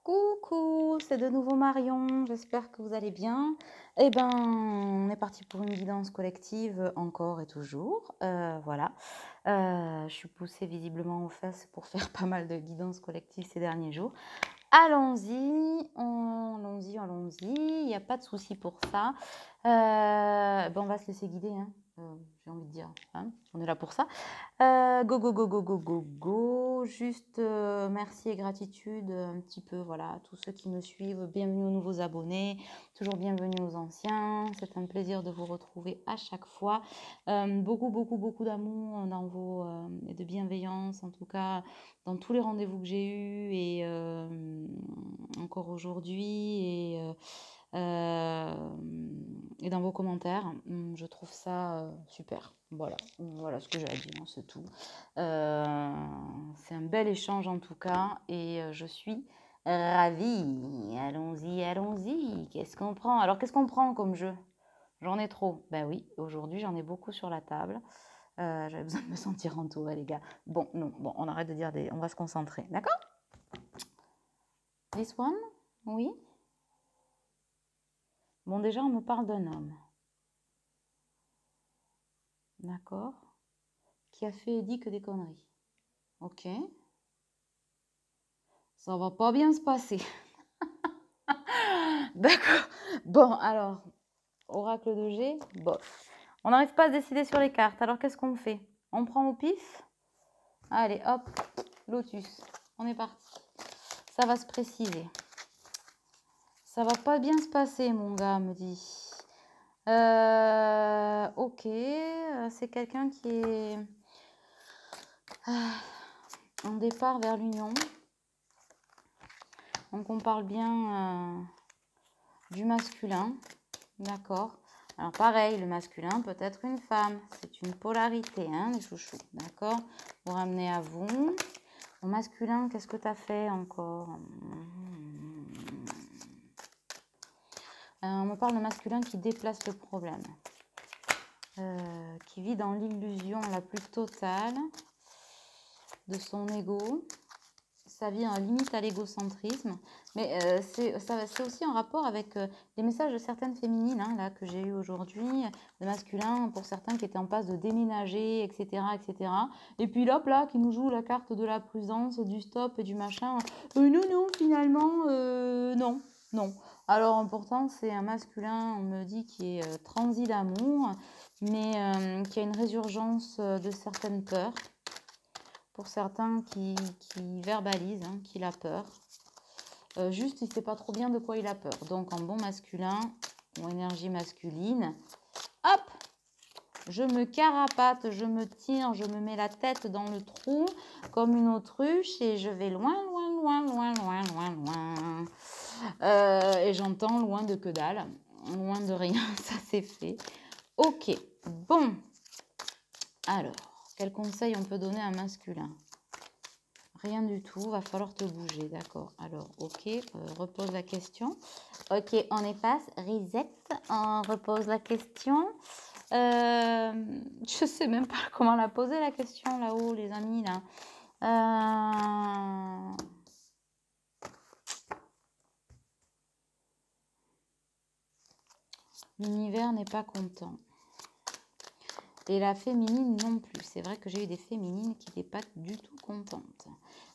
Coucou, c'est de nouveau Marion, j'espère que vous allez bien. Eh ben, on est parti pour une guidance collective encore et toujours. Voilà. Je suis poussée visiblement aux fesses pour faire pas mal de guidances collectives ces derniers jours. Allons-y, allons-y, il n'y a pas de souci pour ça. Ben, on va se laisser guider, hein. J'ai envie de dire, hein, on est là pour ça. Go, go, go, go, go, go, go. Juste merci et gratitude un petit peu, voilà, à tous ceux qui me suivent. Bienvenue aux nouveaux abonnés, toujours bienvenue aux anciens. C'est un plaisir de vous retrouver à chaque fois. Beaucoup, beaucoup, beaucoup d'amour dans vos et de bienveillance, en tout cas, dans tous les rendez-vous que j'ai eus et encore aujourd'hui et dans vos commentaires. Je trouve ça super. Voilà, voilà ce que j'ai à dire, hein, c'est tout. C'est un bel échange en tout cas et je suis ravie. Allons-y, allons-y. Qu'est-ce qu'on prend? Alors, qu'est-ce qu'on prend comme jeu? J'en ai trop. Ben oui, aujourd'hui, j'en ai beaucoup sur la table. J'avais besoin de me sentir entourée, les gars. Bon, non, bon, on arrête de dire des... On va se concentrer, d'accord? This one? Oui? Bon, déjà, on me parle d'un homme. D'accord? Qui a fait et dit que des conneries. Ok. Ça va pas bien se passer. D'accord. Bon, alors, oracle de G, bof. On n'arrive pas à se décider sur les cartes. Alors, qu'est-ce qu'on fait? On prend au pif? Allez, hop, lotus. On est parti. Ça va se préciser. Ça va pas bien se passer, mon gars, me dit. Ok, c'est quelqu'un qui est en départ vers l'union. Donc, on parle bien du masculin. D'accord. Alors pareil, le masculin peut être une femme. C'est une polarité, hein, les chouchous. D'accord. Vous ramenez à vous. Au masculin, qu'est-ce que tu as fait encore? On me parle de masculin qui déplace le problème. Qui vit dans l'illusion la plus totale de son ego. Ça vient limite à l'égocentrisme, mais c'est aussi en rapport avec les messages de certaines féminines hein, là, que j'ai eu aujourd'hui, de masculins pour certains qui étaient en passe de déménager, etc. etc. Et puis là, qui nous joue la carte de la prudence, du stop et du machin. Non, non, finalement, non, non. Alors pourtant, c'est un masculin, on me dit, qui est transi d'amour, mais qui a une résurgence de certaines peurs. Pour certains qui verbalisent hein, qu'il a peur. Juste, il ne sait pas trop bien de quoi il a peur. Donc, en bon masculin ou énergie masculine, hop, je me carapate, je me tire, je me mets la tête dans le trou comme une autruche et je vais loin, loin, loin, loin, loin, loin, loin. Et j'entends loin de que dalle, loin de rien, ça c'est fait. Ok, bon. Alors, quel conseil on peut donner à un masculin? Rien du tout, va falloir te bouger, d'accord. Alors, ok, repose la question. Ok, on efface, reset, on repose la question. Je sais même pas comment la poser la question là-haut, les amis, là. L'univers n'est pas content. Et la féminine non plus. C'est vrai que j'ai eu des féminines qui n'étaient pas du tout contentes.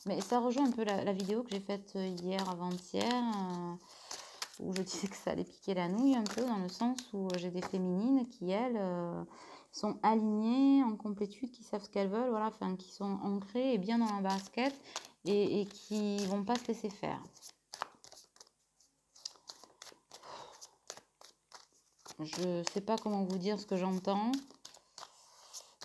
Mais ça rejoint un peu la vidéo que j'ai faite hier, avant-hier, où je disais que ça allait piquer la nouille un peu, dans le sens où j'ai des féminines qui, elles, sont alignées, en complétude, qui savent ce qu'elles veulent, voilà, enfin, qui sont ancrées et bien dans la basket et qui ne vont pas se laisser faire. Je ne sais pas comment vous dire ce que j'entends.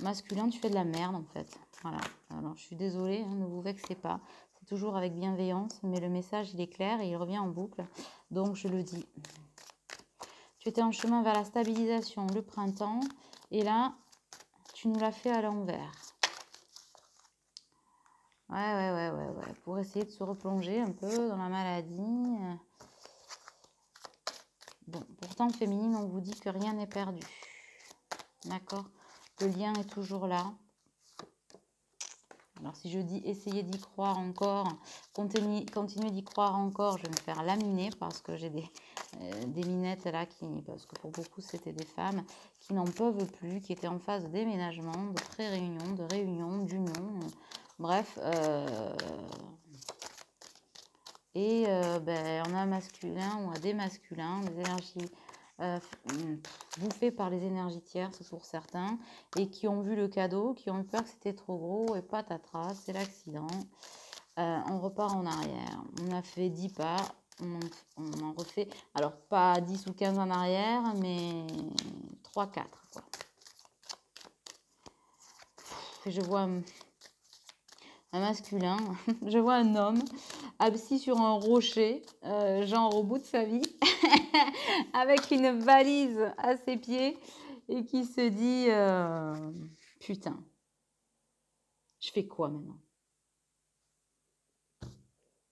Masculin, tu fais de la merde en fait. Voilà. Alors, je suis désolée, hein, ne vous vexez pas. C'est toujours avec bienveillance, mais le message, il est clair et il revient en boucle. Donc, je le dis. Tu étais en chemin vers la stabilisation, le printemps, et là, tu nous l'as fait à l'envers. Ouais. Pour essayer de se replonger un peu dans la maladie. Bon, pourtant, féminine, on vous dit que rien n'est perdu. D'accord? Le lien est toujours là. Alors, si je dis essayer d'y croire encore, continuer d'y croire encore, je vais me faire laminer parce que j'ai des minettes là, parce que pour beaucoup, c'était des femmes qui n'en peuvent plus, qui étaient en phase de déménagement, de pré-réunion, de réunion, d'union, bref. On a un masculin ou un des masculins, des énergies bouffées par les énergies tierces pour certains, et qui ont vu le cadeau, qui ont eu peur que c'était trop gros, et patatras, c'est l'accident. On repart en arrière. On a fait 10 pas, on en refait, alors pas 10 ou 15 en arrière, mais 3-4, quoi. Je vois un masculin, je vois un homme assis sur un rocher, genre au bout de sa vie, avec une valise à ses pieds et qui se dit putain, je fais quoi maintenant?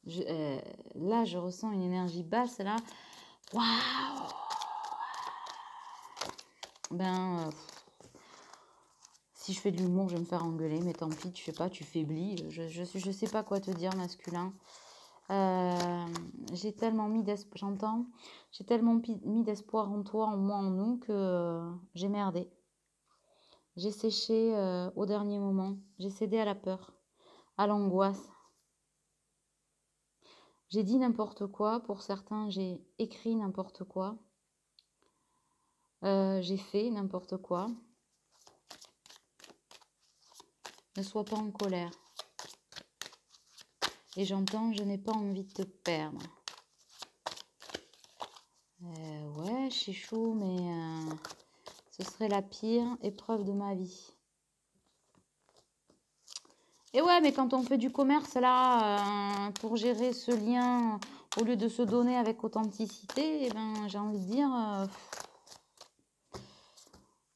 Là, je ressens une énergie basse, là. Waouh! Si je fais de l'humour, je vais me faire engueuler, mais tant pis, tu fais pas, tu faiblis. Je sais pas quoi te dire, masculin. J'ai tellement mis d'espoir, j'entends, j'ai tellement mis d'espoir en toi, en moi, en nous, que j'ai merdé. J'ai séché au dernier moment. J'ai cédé à la peur, à l'angoisse. J'ai dit n'importe quoi. Pour certains, j'ai écrit n'importe quoi. J'ai fait n'importe quoi. Ne sois pas en colère. Et j'entends, je n'ai pas envie de te perdre. Ouais, chichou, mais ce serait la pire épreuve de ma vie. Et ouais, mais quand on fait du commerce, là, pour gérer ce lien, au lieu de se donner avec authenticité, j'ai envie de dire,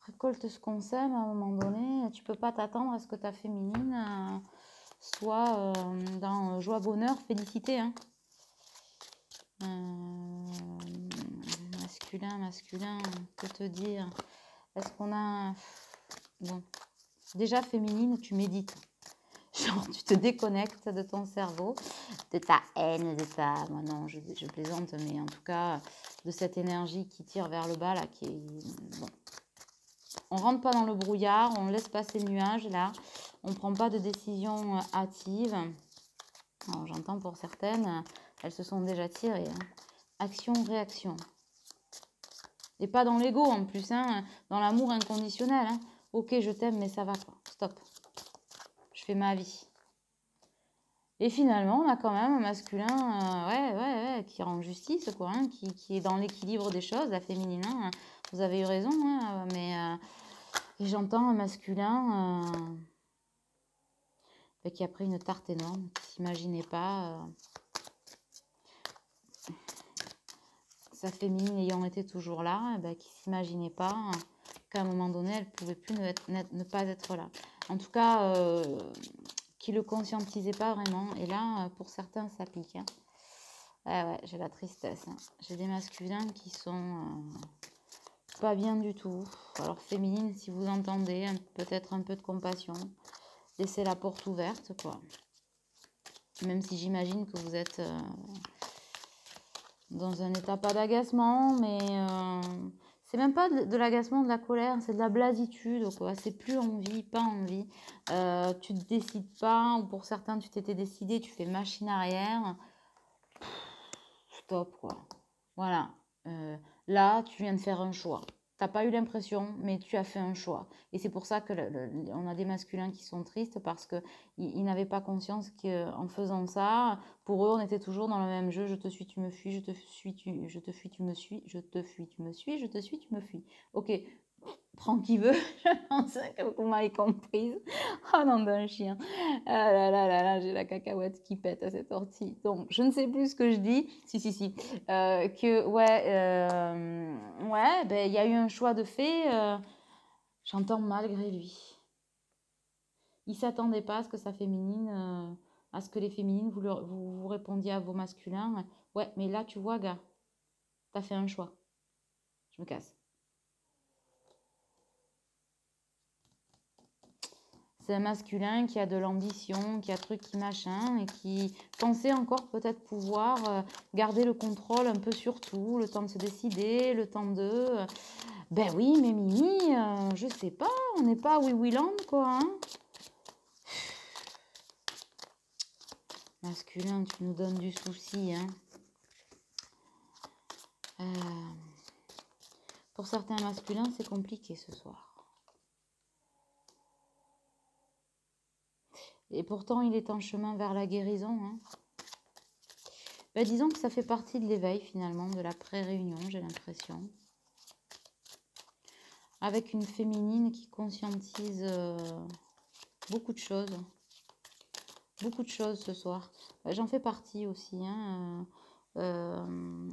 récolte ce qu'on sème à un moment donné. Tu peux pas t'attendre à ce que ta féminine soit dans joie, bonheur, félicité. Hein. Masculin, que te dire? Est-ce qu'on a... Bon, déjà féminine, tu médites. Genre, tu te déconnectes de ton cerveau, de ta haine, de ta... Moi, non, je plaisante, mais en tout cas, de cette énergie qui tire vers le bas, là, qui est... Bon. On rentre pas dans le brouillard, on laisse passer le nuage, là. On prend pas de décision hâtive. Alors, j'entends pour certaines, elles se sont déjà tirées. Hein. Action, réaction. Et pas dans l'ego, en plus, hein, dans l'amour inconditionnel. Hein. Ok, je t'aime, mais ça va, quoi. Stop. Je fais ma vie. Et finalement, on a quand même un masculin qui rend justice, quoi, hein, qui est dans l'équilibre des choses, la féminine. Hein, vous avez eu raison, hein, et j'entends un masculin qui a pris une tarte énorme, qui ne s'imaginait pas, sa féminine ayant été toujours là, qui ne s'imaginait pas qu'à un moment donné, elle ne pouvait plus ne pas être là. En tout cas... qui le conscientisait pas vraiment. Et là, pour certains, ça pique. Hein. Ouais, j'ai la tristesse. Hein. J'ai des masculins qui sont pas bien du tout. Alors, féminine, si vous entendez, peut-être un peu de compassion. Laissez la porte ouverte, quoi. Même si j'imagine que vous êtes dans un état pas d'agacement, mais... c'est même pas de l'agacement, de la colère, c'est de la blasitude, quoi. C'est plus envie, pas envie. Tu te décides pas, ou pour certains, tu t'étais décidé, tu fais machine arrière. Stop, quoi. Voilà. Là, tu viens de faire un choix. T'as pas eu l'impression, mais tu as fait un choix. Et c'est pour ça que on a des masculins qui sont tristes parce que ils n'avaient pas conscience qu'en faisant ça, pour eux, on était toujours dans le même jeu. Je te suis, tu me fuis, je te fuis, je te fuis, tu me suis, je te fuis, tu me suis, je te suis, tu me fuis. Ok, prends qui veut. Je pense que vous m'avez comprise. Oh non, d'un chien. Ah là, j'ai la cacahuète qui pète à cette ortie. Donc, je ne sais plus ce que je dis. Si. Il y a eu un choix de fait. J'entends malgré lui. Il ne s'attendait pas à ce que sa féminine, à ce que les féminines, vous répondiez à vos masculins. Ouais, mais là, tu vois, gars, t'as fait un choix. Je me casse. C'est un masculin qui a de l'ambition, qui a truc, qui machin, et qui pensait encore peut-être pouvoir garder le contrôle un peu sur tout, le temps de se décider, le temps de... ben oui, mais Mimi, je sais pas, on n'est pas à Oui Oui Land, quoi, hein. Masculin, tu nous donnes du souci, hein. Pour certains masculins, c'est compliqué ce soir. Et pourtant, il est en chemin vers la guérison, hein. Ben, disons que ça fait partie de l'éveil, finalement, de la pré-réunion, j'ai l'impression. Avec une féminine qui conscientise beaucoup de choses. Beaucoup de choses ce soir. J'en fais partie aussi, hein.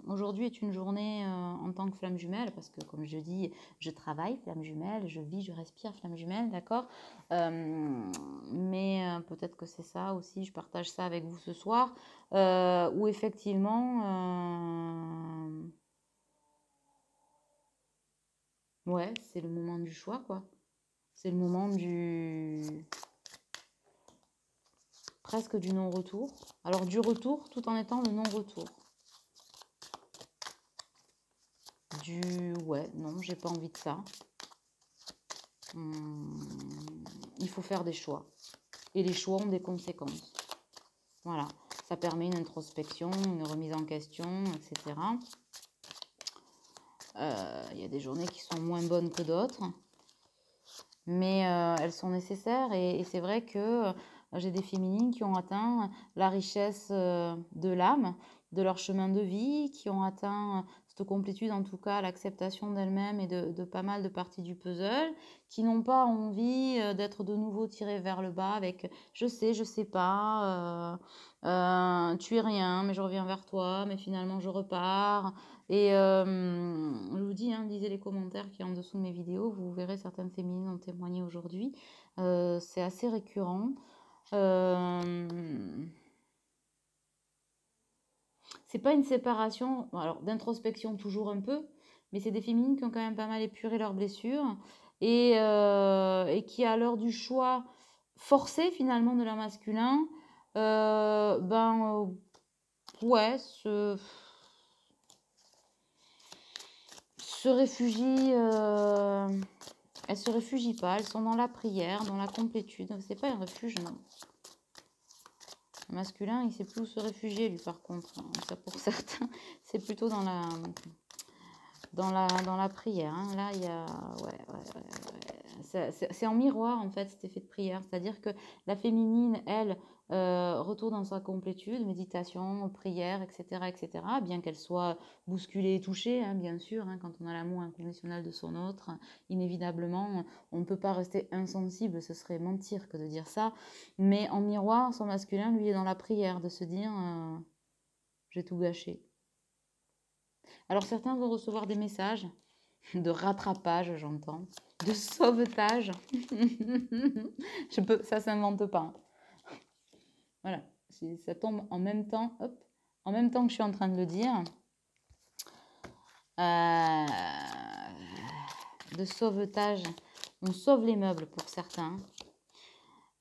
Aujourd'hui est une journée en tant que flamme jumelle, parce que comme je dis, je travaille flamme jumelle, je vis, je respire flamme jumelle, d'accord. Mais peut-être que c'est ça aussi, je partage ça avec vous ce soir, où effectivement, ouais, c'est le moment du choix, quoi. C'est le moment presque du non-retour. Alors du retour tout en étant le non-retour. Ouais, non, j'ai pas envie de ça. Il faut faire des choix. Et les choix ont des conséquences. Voilà, ça permet une introspection, une remise en question, etc. Il y a des journées qui sont moins bonnes que d'autres, mais elles sont nécessaires. Et c'est vrai que j'ai des féminines qui ont atteint la richesse de l'âme, de leur chemin de vie, qui ont atteint cette complétude, en tout cas l'acceptation d'elles-mêmes et de pas mal de parties du puzzle, qui n'ont pas envie d'être de nouveau tirées vers le bas avec je sais pas, tu es rien, mais je reviens vers toi, mais finalement je repars. Et je vous dis, hein, lisez les commentaires qui sont en dessous de mes vidéos, vous verrez certaines féminines ont témoigné aujourd'hui. C'est assez récurrent. C'est pas une séparation, alors d'introspection toujours un peu, mais c'est des féminines qui ont quand même pas mal épuré leurs blessures et qui, à l'heure du choix forcé finalement de leur masculin, ouais, se réfugient. Elles se réfugient pas, elles sont dans la prière, dans la complétude. C'est pas un refuge, non. Le masculin, il sait plus où se réfugier, lui, par contre. Ça, pour certains, c'est plutôt dans la prière. Hein. Là, il y a... Ouais. C'est en miroir, en fait, cet effet de prière. C'est-à-dire que la féminine, elle, retourne dans sa complétude, méditation, prière, etc., etc., bien qu'elle soit bousculée et touchée, hein, bien sûr, hein, quand on a l'amour inconditionnel de son autre, inévitablement, on ne peut pas rester insensible, ce serait mentir que de dire ça, mais en miroir, son masculin, lui, est dans la prière, de se dire j'ai tout gâché. Alors certains vont recevoir des messages de rattrapage, j'entends, de sauvetage. Ça s'invente pas. Voilà, ça tombe en même temps, hop, en même temps que je suis en train de le dire. De sauvetage, on sauve les meubles pour certains.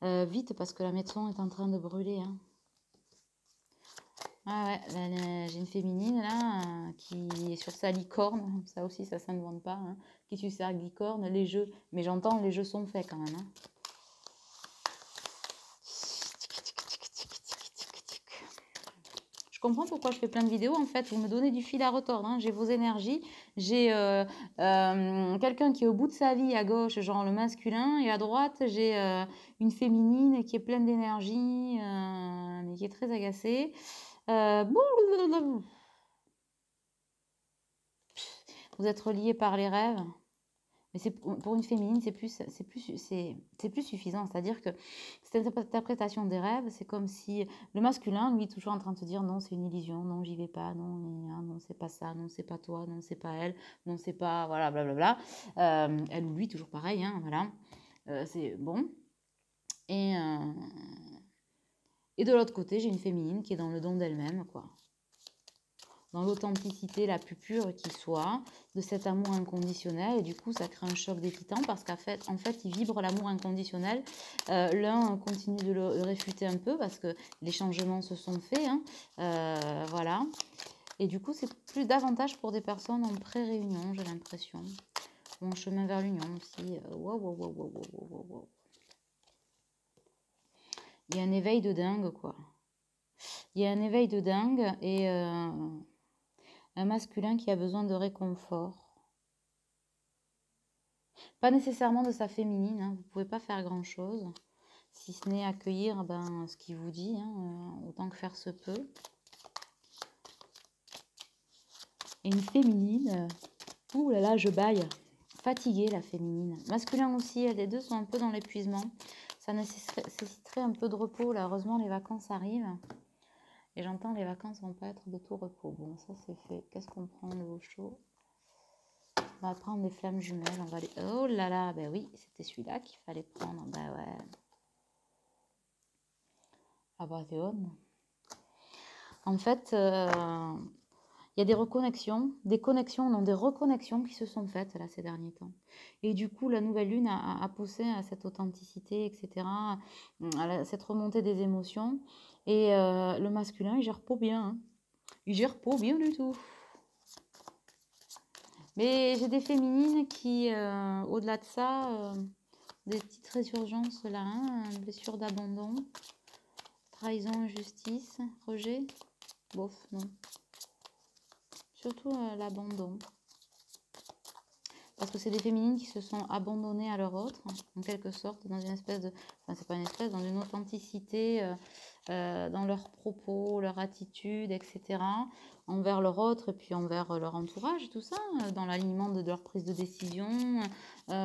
Vite parce que la maison est en train de brûler. Hein. Ah ouais, j'ai une féminine là qui est sur sa licorne, ça aussi ça s'invente pas, hein, qui est sur sa licorne, les jeux, mais j'entends les jeux sont faits quand même. Hein. Je comprends pourquoi je fais plein de vidéos en fait, vous me donnez du fil à retordre, hein. J'ai vos énergies, j'ai quelqu'un qui est au bout de sa vie à gauche, genre le masculin, et à droite j'ai une féminine qui est pleine d'énergie, mais qui est très agacée. Vous êtes reliés par les rêves, mais pour une féminine, c'est plus suffisant. C'est-à-dire que cette interprétation des rêves, c'est comme si le masculin, lui, est toujours en train de te dire non, c'est une illusion, non, j'y vais pas, non, non, c'est pas ça, non, c'est pas toi, non, c'est pas elle, non, c'est pas, voilà, blablabla. Elle ou lui, toujours pareil, hein, voilà. C'est bon. Et de l'autre côté, j'ai une féminine qui est dans le don d'elle-même, quoi. dans l'authenticité la plus pure qui soit, de cet amour inconditionnel. Et du coup, ça crée un choc des titans parce en fait, ils vibrent l'amour inconditionnel. L'un continue de le réfuter un peu parce que les changements se sont faits. Hein. Voilà. Et du coup, c'est plus davantage pour des personnes en pré-réunion, j'ai l'impression. Ou en chemin vers l'union aussi. Wow, wow, wow, wow, wow, wow, wow. Il y a un éveil de dingue, quoi. Il y a un éveil de dingue et un masculin qui a besoin de réconfort. Pas nécessairement de sa féminine, hein. Vous ne pouvez pas faire grand-chose, si ce n'est accueillir ce qu'il vous dit, hein, autant que faire se peut. Et une féminine, ouh là là, je baille. Fatiguée, la féminine. Masculin aussi, les deux sont un peu dans l'épuisement. Ça nécessiterait un peu de repos. Là, heureusement, les vacances arrivent. Et j'entends les vacances vont pas être de tout repos. Bon, ça c'est fait. Qu'est-ce qu'on prend de l'eau chaude? On va prendre les flammes jumelles. On va les... Oh là là, ben oui, c'était celui-là qu'il fallait prendre. Ben ouais. Ah bah c'est bon. En fait, il y a des reconnexions, des connexions, non, des reconnexions qui se sont faites là ces derniers temps. Et du coup, la nouvelle lune a poussé à cette authenticité, etc., à cette remontée des émotions. Et le masculin, il gère pas bien. Hein. Il gère pas bien du tout. Mais j'ai des féminines qui, au-delà de ça, des petites résurgences là, hein, blessure d'abandon, trahison, injustice, rejet. Bof, non. Surtout l'abandon. Parce que c'est des féminines qui se sont abandonnées à leur autre, en quelque sorte, dans une espèce de... Enfin, c'est pas une espèce, dans une authenticité, dans leurs propos, leur attitude, etc., envers leur autre et puis envers leur entourage, tout ça, dans l'alignement de leur prise de décision,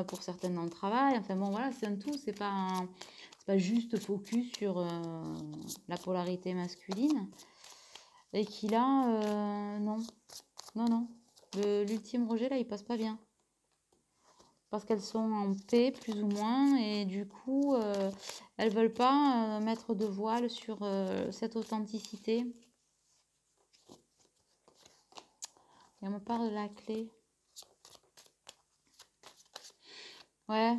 pour certaines dans le travail. Enfin bon, voilà, c'est un tout, c'est pas juste focus sur la polarité masculine. Et qui là, non, non, non. L'ultime rejet, là, il passe pas bien. Parce qu'elles sont en paix, plus ou moins, et du coup, elles veulent pas mettre de voile sur cette authenticité. Et on me parle de la clé. Ouais.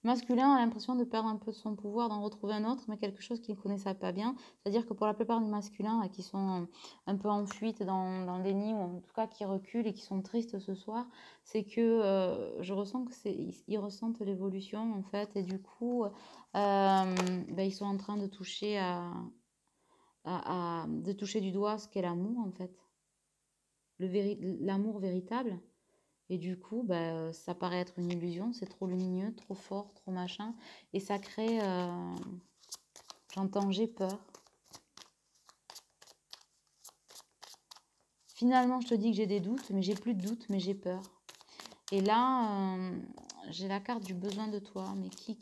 Masculin a l'impression de perdre un peu de son pouvoir, d'en retrouver un autre, mais quelque chose qu'il ne connaissait pas bien. C'est-à-dire que pour la plupart des masculins qui sont un peu en fuite dans le déni, ou en tout cas qui reculent et qui sont tristes ce soir, c'est que je ressens que ils ressentent l'évolution en fait, et du coup, ils sont en train de toucher de toucher du doigt ce qu'est l'amour en fait, l'amour véritable. Et du coup, ça paraît être une illusion, c'est trop lumineux, trop fort, trop machin. Et ça crée... j'entends, j'ai peur. Finalement, je te dis que j'ai des doutes, mais j'ai plus de doutes, mais j'ai peur. Et là, j'ai la carte du besoin de toi. Mais qui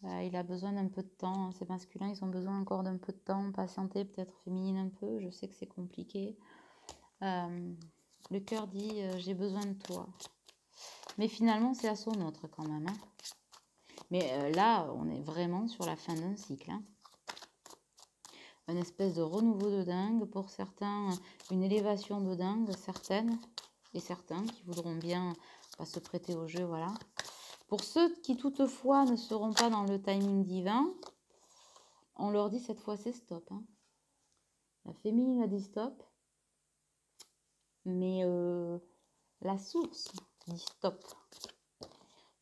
il a besoin d'un peu de temps. Ces masculins, ils ont besoin encore d'un peu de temps. Patienter, peut-être féminine un peu. Je sais que c'est compliqué. Le cœur dit j'ai besoin de toi. Mais finalement, c'est à son autre quand même. Hein. Mais là, on est vraiment sur la fin d'un cycle. Hein. Une espèce de renouveau de dingue. Pour certains, une élévation de dingue, certaines et certains qui voudront bien se prêter au jeu. Voilà. Pour ceux qui toutefois ne seront pas dans le timing divin, on leur dit cette fois c'est stop. Hein. La féminine a dit stop. Mais la source dit stop.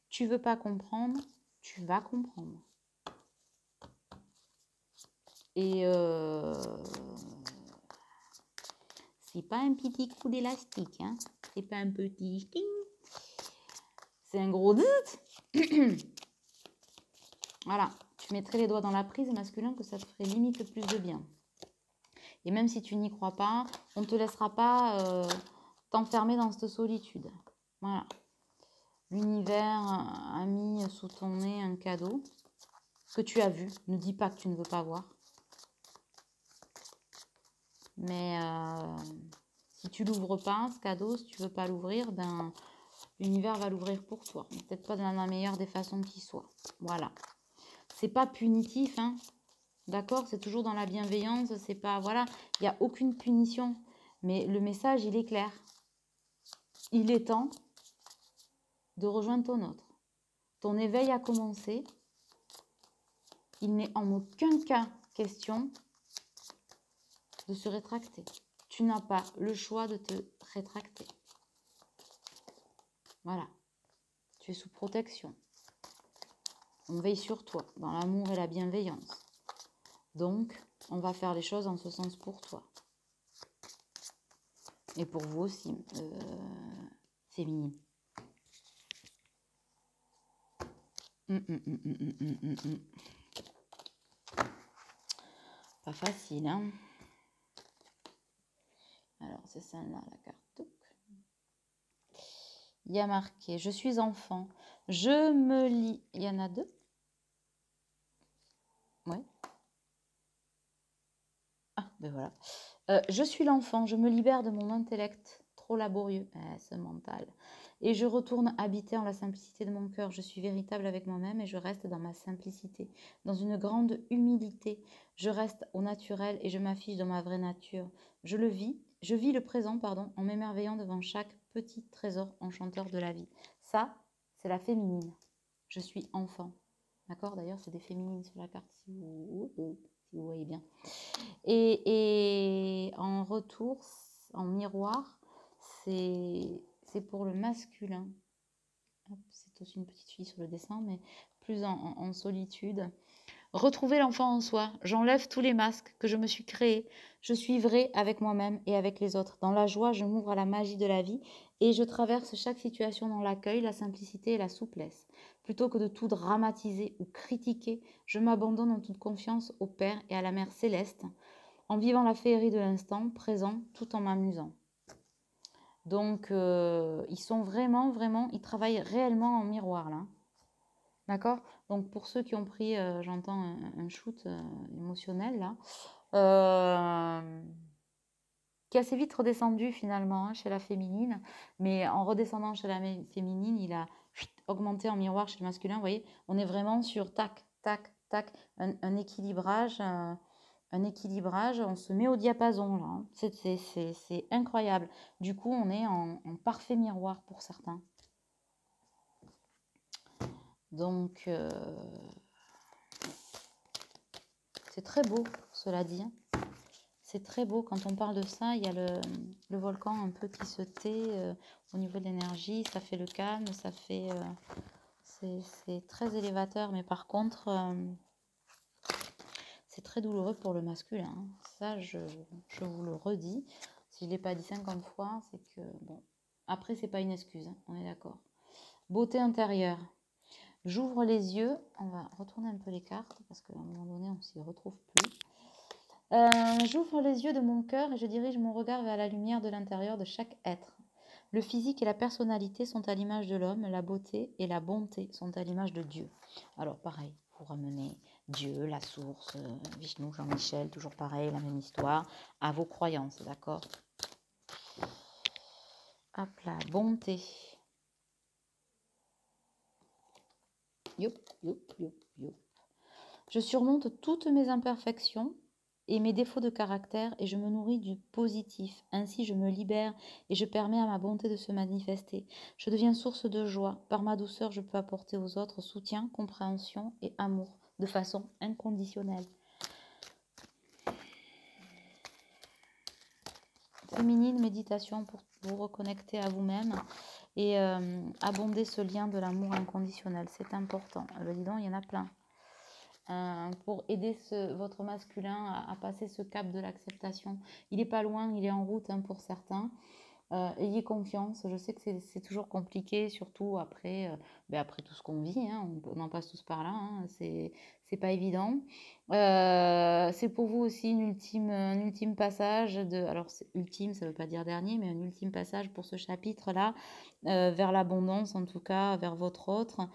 Tu veux pas comprendre, tu vas comprendre. Et c'est pas un petit coup d'élastique, hein. C'est pas un petit sting. C'est un gros dit. Voilà, tu mettrais les doigts dans la prise masculin que ça te ferait limite plus de bien. Et même si tu n'y crois pas, on ne te laissera pas t'enfermer dans cette solitude. Voilà. L'univers a mis sous ton nez un cadeau que tu as vu. Ne dis pas que tu ne veux pas voir. Mais si tu l'ouvres pas, ce cadeau, si tu veux pas l'ouvrir, l'univers va l'ouvrir pour toi. Peut-être pas de la meilleure des façons qui soit. Voilà. C'est pas punitif, hein. D'accord? C'est toujours dans la bienveillance, c'est pas... Voilà, il n'y a aucune punition. Mais le message, il est clair. Il est temps de rejoindre ton autre. Ton éveil a commencé. Il n'est en aucun cas question de se rétracter. Tu n'as pas le choix de te rétracter. Voilà. Tu es sous protection. On veille sur toi, dans l'amour et la bienveillance. Donc, on va faire les choses en ce sens pour toi. Et pour vous aussi, féminine. Pas facile, hein? Alors, c'est celle-là, la carte. Il y a marqué, je suis enfant. Je me lis. Il y en a deux? Oui. Ah, ben voilà. Je suis l'enfant, je me libère de mon intellect trop laborieux, ce mental, et je retourne habiter en la simplicité de mon cœur. Je suis véritable avec moi-même et je reste dans ma simplicité, dans une grande humilité. Je reste au naturel et je m'affiche dans ma vraie nature. Je vis le présent, pardon, en m'émerveillant devant chaque petit trésor enchanteur de la vie. Ça, c'est la féminine. Je suis enfant. D'accord? D'ailleurs, c'est des féminines sur la carte, si vous voyez bien. Et en retour, en miroir, c'est pour le masculin. C'est aussi une petite fille sur le dessin, mais plus en solitude. Retrouver l'enfant en soi. J'enlève tous les masques que je me suis créés. Je suis vraie avec moi-même et avec les autres. Dans la joie, je m'ouvre à la magie de la vie et je traverse chaque situation dans l'accueil, la simplicité et la souplesse. Plutôt que de tout dramatiser ou critiquer, je m'abandonne en toute confiance au Père et à la Mère céleste, en vivant la féerie de l'instant présent tout en m'amusant. Donc, ils sont vraiment, ils travaillent réellement en miroir là. D'accord? Donc, pour ceux qui ont pris, j'entends un shoot émotionnel là, qui est assez vite redescendu finalement chez la féminine, mais en redescendant chez la féminine, il a augmenté en miroir chez le masculin. Vous voyez, on est vraiment sur tac, tac, tac, un équilibrage. Un équilibrage, on se met au diapason là. Hein. C'est incroyable. Du coup, on est en parfait miroir pour certains. Donc, c'est très beau, cela dit. C'est très beau. Quand on parle de ça, il y a le volcan un peu qui se tait au niveau de l'énergie. Ça fait le calme, ça fait... c'est très élévateur. Mais par contre, c'est très douloureux pour le masculin. Hein. Ça, je vous le redis. Si je ne l'ai pas dit 50 fois, c'est que... Bon, après, c'est pas une excuse. Hein, on est d'accord. Beauté intérieure. J'ouvre les yeux. On va retourner un peu les cartes parce qu'à un moment donné, on s'y retrouve plus. J'ouvre les yeux de mon cœur et je dirige mon regard vers la lumière de l'intérieur de chaque être. Le physique et la personnalité sont à l'image de l'homme, la beauté et la bonté sont à l'image de Dieu. Alors pareil, vous ramenez Dieu, la source, Vishnu, Jean-Michel, toujours pareil, la même histoire, à vos croyances, d'accord? Hop là, bonté. Youp, youp, youp, youp. Je surmonte toutes mes imperfections et mes défauts de caractère et je me nourris du positif. Ainsi, je me libère et je permets à ma bonté de se manifester. Je deviens source de joie. Par ma douceur, je peux apporter aux autres soutien, compréhension et amour de façon inconditionnelle. Féminine, méditation pour vous reconnecter à vous-même et abonder ce lien de l'amour inconditionnel. C'est important. Ben, dis donc, il y en a plein. Pour aider votre masculin à passer ce cap de l'acceptation. Il n'est pas loin, il est en route hein, pour certains. Ayez confiance, je sais que c'est toujours compliqué, surtout après, après tout ce qu'on vit, hein, on en passe tous par là, hein, c'est pas évident. C'est pour vous aussi un ultime passage, alors ultime ça veut pas dire dernier, mais un ultime passage pour ce chapitre-là, vers l'abondance en tout cas, vers votre autre,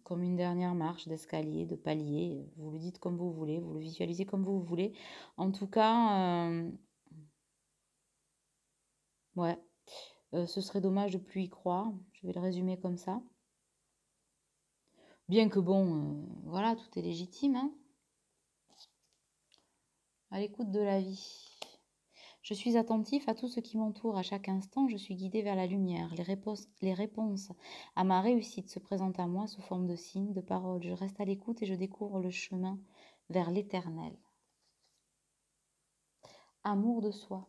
comme une dernière marche d'escalier, de palier, vous le dites comme vous voulez, vous le visualisez comme vous voulez. En tout cas... ouais, ce serait dommage de plus y croire. Je vais le résumer comme ça. Bien que bon, voilà, tout est légitime, hein. À l'écoute de la vie. Je suis attentif à tout ce qui m'entoure. À chaque instant, je suis guidé vers la lumière. Les réponses à ma réussite se présentent à moi sous forme de signes, de paroles. Je reste à l'écoute et je découvre le chemin vers l'éternel. Amour de soi.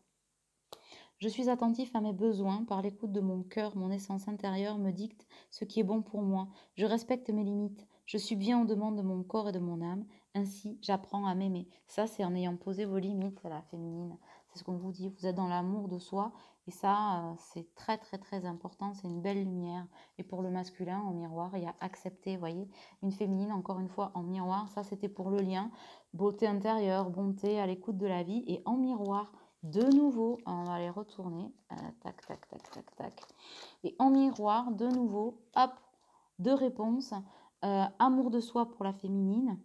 Je suis attentif à mes besoins. Par l'écoute de mon cœur, mon essence intérieure me dicte ce qui est bon pour moi. Je respecte mes limites. Je subviens aux demandes de mon corps et de mon âme. Ainsi, j'apprends à m'aimer. Ça, c'est en ayant posé vos limites à la féminine. C'est ce qu'on vous dit. Vous êtes dans l'amour de soi. Et ça, c'est très, très, très important. C'est une belle lumière. Et pour le masculin, en miroir, il y a accepter, vous voyez. Une féminine, encore une fois, en miroir. Ça, c'était pour le lien. Beauté intérieure, bonté, à l'écoute de la vie. Et en miroir, de nouveau, on va les retourner. Tac, tac, tac, tac, tac. Et en miroir, de nouveau, hop, deux réponses. Amour de soi pour la féminine.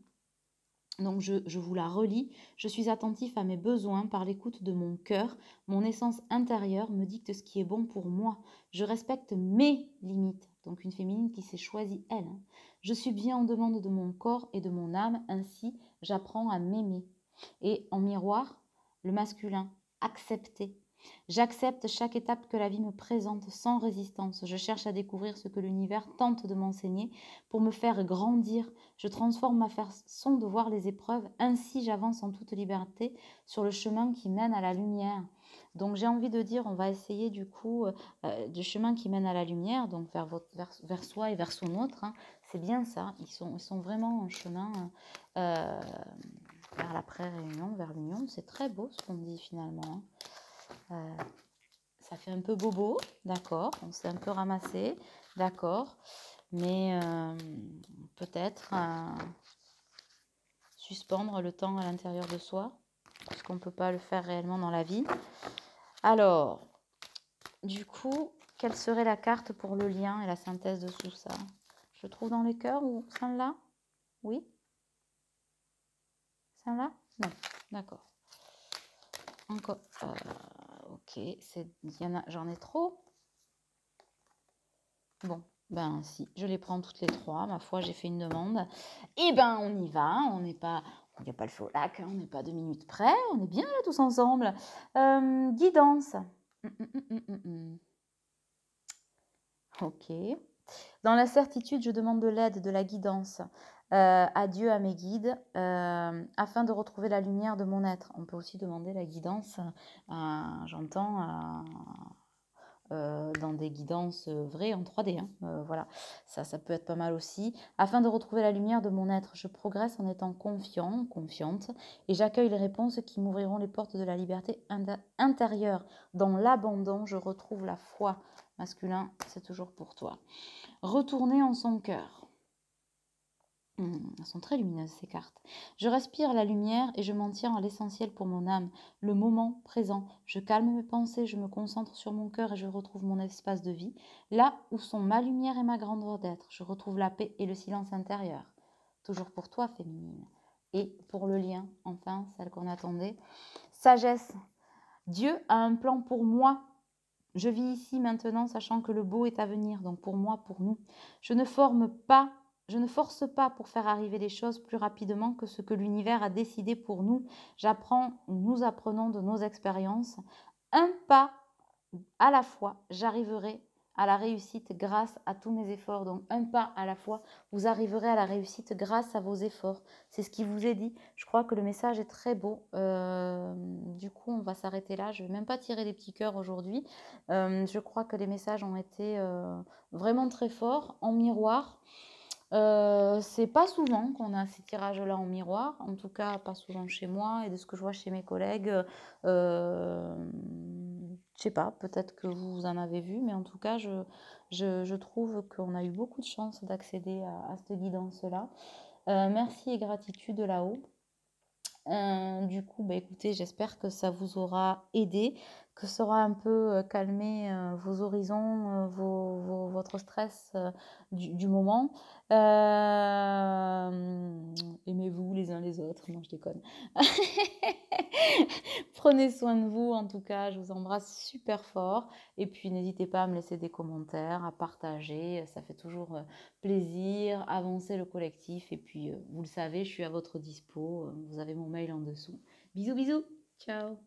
Donc, je vous la relis. Je suis attentif à mes besoins par l'écoute de mon cœur. Mon essence intérieure me dicte ce qui est bon pour moi. Je respecte mes limites. Donc, une féminine qui s'est choisie elle. Je subviens aux demandes de mon corps et de mon âme. Ainsi, j'apprends à m'aimer. Et en miroir, le masculin, accepter. J'accepte chaque étape que la vie me présente sans résistance. Je cherche à découvrir ce que l'univers tente de m'enseigner pour me faire grandir. Je transforme ma façon de voir les épreuves. Ainsi, j'avance en toute liberté sur le chemin qui mène à la lumière. Donc, j'ai envie de dire, on va essayer du coup du chemin qui mène à la lumière, donc vers soi et vers son autre. Hein. C'est bien ça. Ils sont vraiment en chemin vers l'après-réunion, vers l'union. C'est très beau ce qu'on dit finalement. Ça fait un peu bobo, d'accord. On s'est un peu ramassé, d'accord. Mais peut-être suspendre le temps à l'intérieur de soi, parce qu'on ne peut pas le faire réellement dans la vie. Alors, du coup, quelle serait la carte pour le lien et la synthèse de tout ça? Je le trouve dans les cœurs ou celle-là? Oui? Celle-là? Non, d'accord. Encore. Ok, j'en ai trop. Bon, ben si, je les prends toutes les trois. Ma foi, j'ai fait une demande. Et ben, on y va. On n'y a pas le feu au lac. Hein, on n'est pas 2 minutes près. On est bien là tous ensemble. Guidance. Ok. Dans la certitude, je demande de l'aide, de la guidance à Dieu, à mes guides, afin de retrouver la lumière de mon être. On peut aussi demander la guidance, j'entends, dans des guidances vraies en 3D. Hein. Voilà, ça peut être pas mal aussi. Afin de retrouver la lumière de mon être, je progresse en étant confiant, confiante, et j'accueille les réponses qui m'ouvriront les portes de la liberté intérieure. Dans l'abandon, je retrouve la foi. Masculin, c'est toujours pour toi. Retourner en son cœur. Elles sont très lumineuses ces cartes. Je respire la lumière et je m'en tiens à l'essentiel pour mon âme, le moment présent. Je calme mes pensées, je me concentre sur mon cœur et je retrouve mon espace de vie. Là où sont ma lumière et ma grandeur d'être, je retrouve la paix et le silence intérieur. Toujours pour toi, féminine. Et pour le lien, enfin, celle qu'on attendait. Sagesse. Dieu a un plan pour moi. Je vis ici maintenant, sachant que le beau est à venir, donc pour moi, pour nous. Je ne force pas pour faire arriver les choses plus rapidement que ce que l'univers a décidé pour nous. Nous apprenons de nos expériences. Un pas à la fois, j'arriverai à la réussite grâce à tous mes efforts. Donc un pas à la fois, vous arriverez à la réussite grâce à vos efforts. C'est ce qui vous est dit. Je crois que le message est très beau. Du coup, on va s'arrêter là. Je ne vais même pas tirer des petits cœurs aujourd'hui. Je crois que les messages ont été vraiment très forts, en miroir. C'est pas souvent qu'on a ces tirages-là en miroir, en tout cas pas souvent chez moi et de ce que je vois chez mes collègues. Je sais pas, peut-être que vous en avez vu, mais en tout cas, je trouve qu'on a eu beaucoup de chance d'accéder à cette guidance-là. Merci et gratitude là-haut. Du coup, bah, écoutez, j'espère que ça vous aura aidé, que ça aura un peu calmé vos horizons, votre stress du moment. Aimez-vous les uns les autres. Non, je déconne. Prenez soin de vous, en tout cas, je vous embrasse super fort. Et puis, n'hésitez pas à me laisser des commentaires, à partager. Ça fait toujours plaisir, avancer le collectif. Et puis, vous le savez, je suis à votre dispo. Vous avez mon mail en dessous. Bisous, bisous. Ciao.